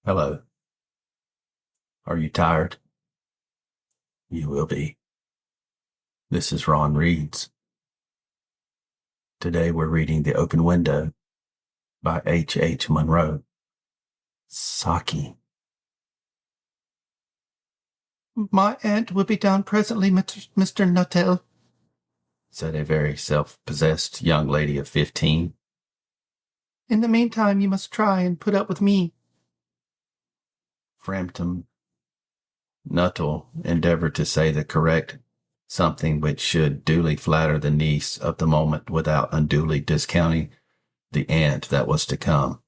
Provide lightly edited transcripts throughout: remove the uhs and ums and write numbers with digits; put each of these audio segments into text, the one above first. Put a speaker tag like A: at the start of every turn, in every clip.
A: Hello. Are you tired? You will be. This is Ron Reads. Today we're reading The Open Window by H. Munro. Saki.
B: My aunt will be down presently, Mr. Nuttall,
A: said a very self-possessed young lady of 15.
B: In the meantime, you must try and put up with me.
A: Frampton Nuttall endeavored to say the correct something which should duly flatter the niece of the moment without unduly discounting the aunt that was to come.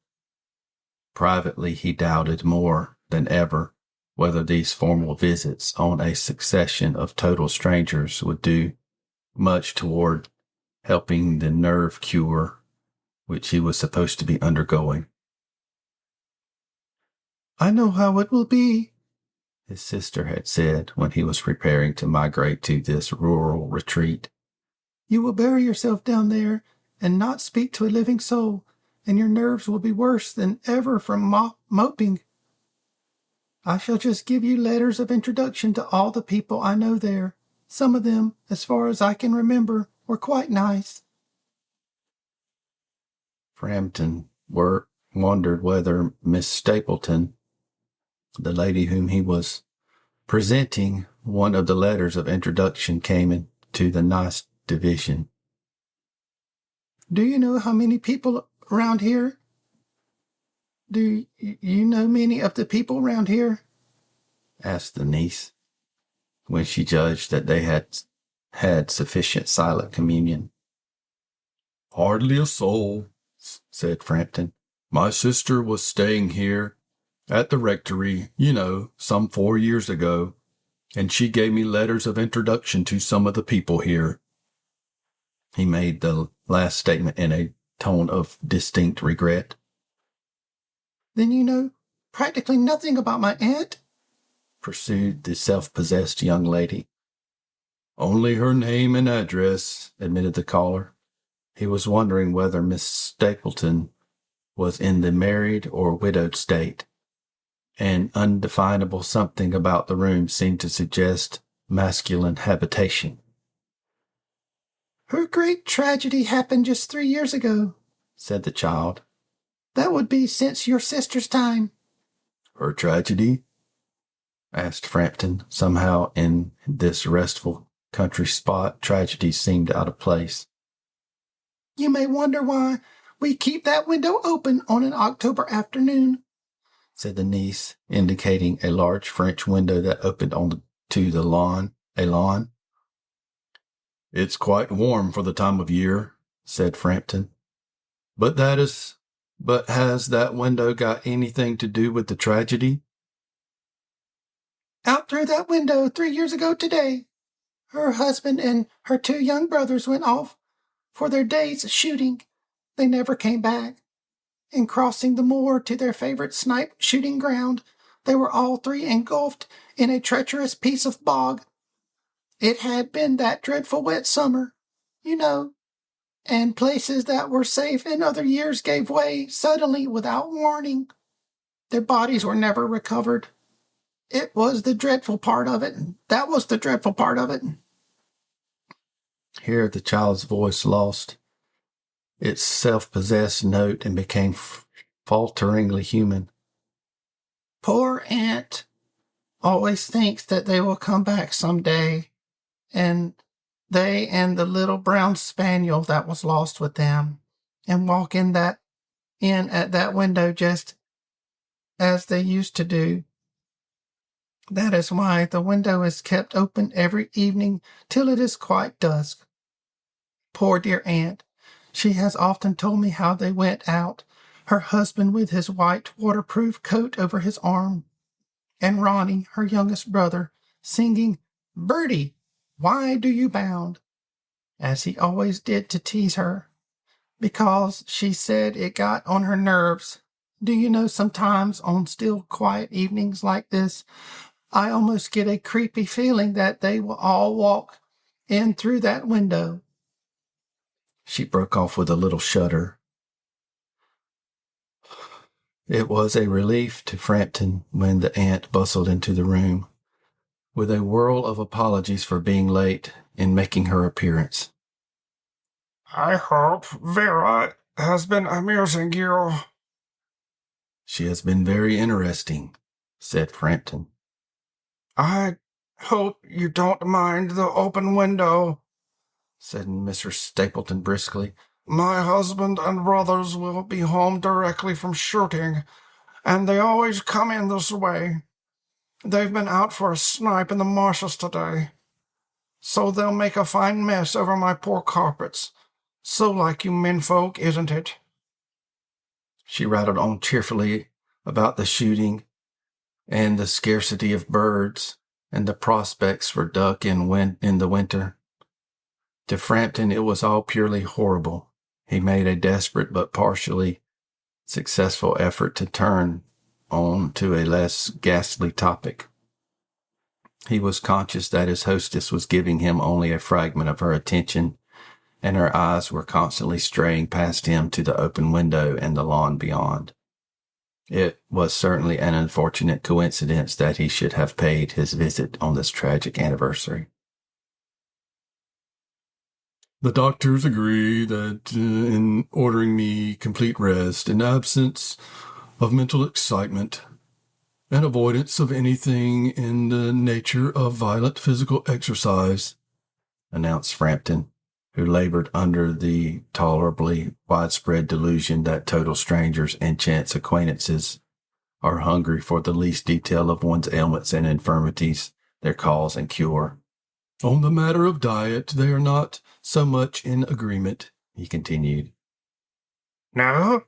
A: Privately, he doubted more than ever whether these formal visits on a succession of total strangers would do much toward helping the nerve cure which he was supposed to be undergoing.
B: I know how it will be,
A: his sister had said when he was preparing to migrate to this rural retreat.
B: You will bury yourself down there and not speak to a living soul, and your nerves will be worse than ever from moping. I shall just give you letters of introduction to all the people I know there. Some of them, as far as I can remember, were quite nice.
A: Frampton wondered whether Miss Stapleton, the lady whom he was presenting one of the letters of introduction, came into the nice division.
B: Do you know how many people around here? Do you know many of the people around here?
A: Asked the niece, when she judged that they had sufficient silent communion.
C: Hardly a soul, said Frampton. My sister was staying here at the rectory, some 4 years ago, and she gave me letters of introduction to some of the people here.
A: He made the last statement in a tone of distinct regret.
B: Then you know practically nothing about my aunt?
A: Pursued the self-possessed young lady.
C: Only her name and address,
A: admitted the caller. He was wondering whether Miss Stapleton was in the married or widowed state. An undefinable something about the room seemed to suggest masculine habitation.
B: Her great tragedy happened just 3 years ago,
A: said the child.
B: That would be since your sister's time.
C: Her tragedy?
A: Asked Frampton. Somehow in this restful country spot, tragedy seemed out of place.
B: You may wonder why we keep that window open on an October afternoon,
A: said the niece, indicating a large French window that opened onto the lawn. A lawn.
C: It's quite warm for the time of year, said Frampton. But has that window got anything to do with the tragedy?
B: Out through that window 3 years ago today, her husband and her 2 young brothers went off for their day's shooting. They never came back. In crossing the moor to their favorite snipe shooting ground, they were all 3 engulfed in a treacherous piece of bog. It had been that dreadful wet summer, and places that were safe in other years gave way suddenly without warning. Their bodies were never recovered. It was the dreadful part of it. That was the dreadful part of it.
A: Here the child's voice lost its self-possessed note and became falteringly human.
B: Poor aunt always thinks that they will come back some day, and they and the little brown spaniel that was lost with them, and walk in at that window just as they used to do. That is why the window is kept open every evening till it is quite dusk. Poor dear aunt, she has often told me how they went out, her husband with his white waterproof coat over his arm, and Ronnie, her youngest brother, singing, "Bertie, why do you bound?" as he always did to tease her, because she said it got on her nerves. Do you know, sometimes on still quiet evenings like this, I almost get a creepy feeling that they will all walk in through that window.
A: She broke off with a little shudder. It was a relief to Frampton when the aunt bustled into the room, with a whirl of apologies for being late in making her appearance.
D: I hope Vera has been amusing you.
A: She has been very interesting, said Frampton.
D: I hope you don't mind the open window,
A: said Mr. Stapleton briskly.
D: My husband and brothers will be home directly from shooting, and they always come in this way. They've been out for a snipe in the marshes today, so they'll make a fine mess over my poor carpets. So like you menfolk, isn't it?
A: She rattled on cheerfully about the shooting and the scarcity of birds and the prospects for duck in the winter. To Frampton, it was all purely horrible. He made a desperate but partially successful effort to turn on to a less ghastly topic. He was conscious that his hostess was giving him only a fragment of her attention, and her eyes were constantly straying past him to the open window and the lawn beyond. It was certainly an unfortunate coincidence that he should have paid his visit on this tragic anniversary.
C: The doctors agree that in ordering me complete rest and absence of mental excitement and avoidance of anything in the nature of violent physical exercise,
A: announced Frampton, who labored under the tolerably widespread delusion that total strangers and chance acquaintances are hungry for the least detail of one's ailments and infirmities, their cause and cure.
C: On the matter of diet, they are not so much in agreement, he continued.
D: No?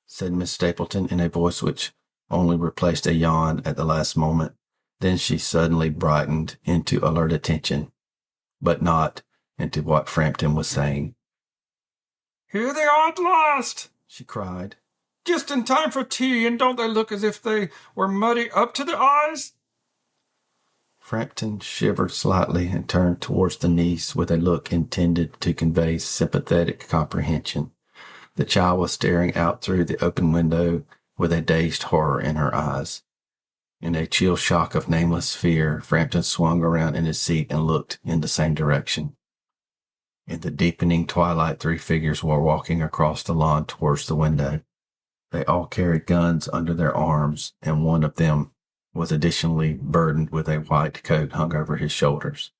A: Said Miss Stapleton in a voice which only replaced a yawn at the last moment. Then she suddenly brightened into alert attention, but not into what Frampton was saying.
D: Here they are at last,
A: she cried.
D: Just in time for tea, and don't they look as if they were muddy up to the eyes?
A: Frampton shivered slightly and turned towards the niece with a look intended to convey sympathetic comprehension. The child was staring out through the open window with a dazed horror in her eyes. In a chill shock of nameless fear, Frampton swung around in his seat and looked in the same direction. In the deepening twilight, 3 figures were walking across the lawn towards the window. They all carried guns under their arms, and one of them was additionally burdened with a white coat hung over his shoulders.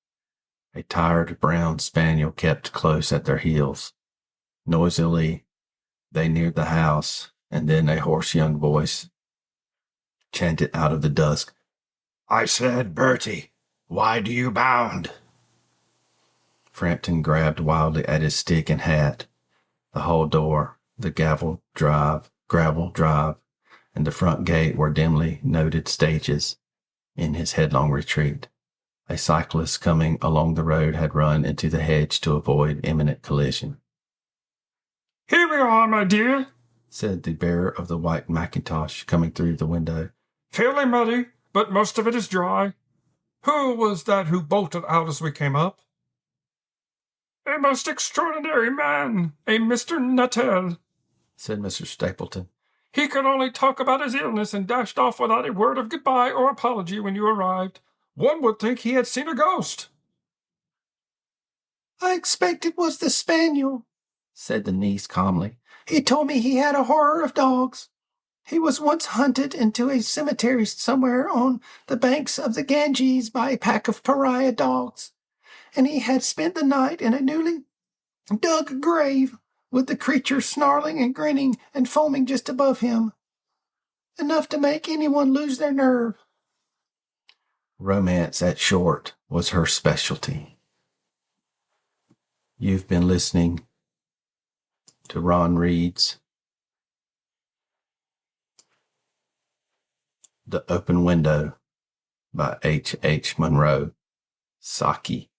A: A tired brown spaniel kept close at their heels. Noisily, they neared the house, and then a hoarse young voice chanted out of the dusk,
D: I said, Bertie, why do you bound?
A: Frampton grabbed wildly at his stick and hat. The hall door, the gravel drive, and the front gate were dimly noted stages in his headlong retreat. A cyclist coming along the road had run into the hedge to avoid imminent collision.
D: Here we are, my dear,
A: said the bearer of the white mackintosh coming through the window.
D: Fairly muddy, but most of it is dry. Who was that who bolted out as we came up? A most extraordinary man, a Mr. Nuttall,
A: said Mr. Stapleton.
D: He could only talk about his illness and dashed off without a word of goodbye or apology when you arrived. One would think he had seen a ghost.
B: I expect it was the spaniel, said the niece calmly. He told me he had a horror of dogs. He was once hunted into a cemetery somewhere on the banks of the Ganges by a pack of pariah dogs, and he had spent the night in a newly dug grave, with the creature snarling and grinning and foaming just above him, enough to make anyone lose their nerve.
A: Romance at short was her specialty. You've been listening to Ron Reed's The Open Window by H. Munro, Saki.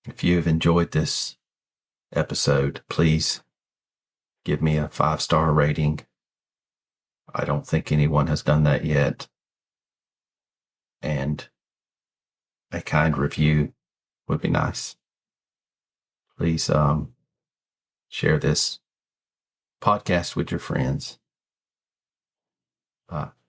A: If you have enjoyed this episode, please give me a 5-star rating. I don't think anyone has done that yet. And a kind review would be nice. Please share this podcast with your friends. Bye.